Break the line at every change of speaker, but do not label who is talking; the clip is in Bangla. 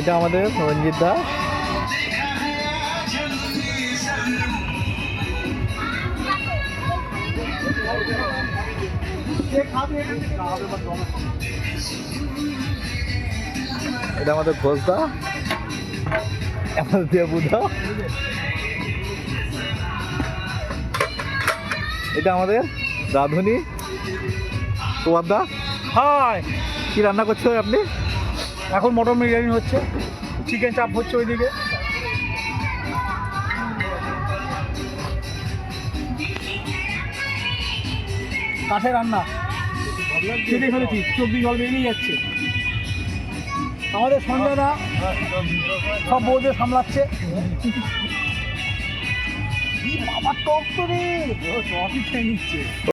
এটা আমাদের রঞ্জিত দা। এটা আমাদের ঘোষদা, আমাদের দেবুদা। এটা আমাদের রাঁধুনি তোমার দা।
হাই,
কি রান্না করছো আপনি?
এখন মটন বিরিয়ানি হচ্ছে, চিকেন চাপ হচ্ছে ওইদিকে। কাঠে রান্না কেটে ফেলেছি, চোখ দিয়ে জল বেরিয়ে যাচ্ছে। আমাদের সঞ্জয়দা সব বউদের সামলাচ্ছে। বাবা টক তো রে, টকই খেয়ে নিচ্ছে।